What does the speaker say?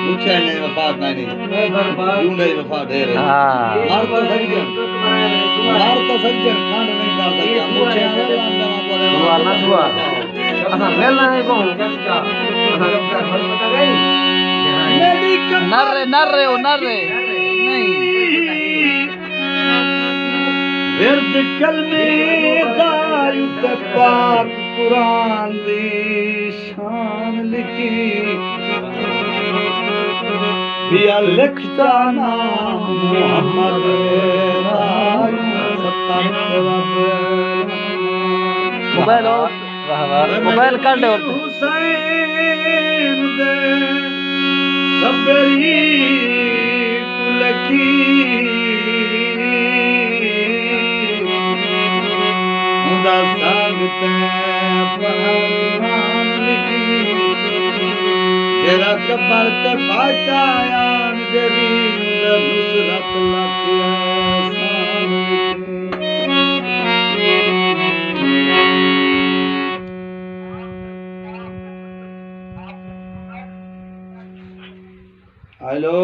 मुझे नहीं वफाद नहीं ढूंढे वफाद दे रहे मार तो सज्जन कांड नहीं करता क्या मुझे ना सुआ असा मेल नहीं को नर रे नहीं विरद कलमे दायु ते पाक कुरान दी शान लिखी बिया लिखता नाम मोहम्मद मोबाइल और मोबाइल कर ले हुसैन दे सबरी कुलकी मुदा सागते पहलवान लिखी तेरा कबर ते फाटायान देवी नुसरत लखिया सान लिखी हेलो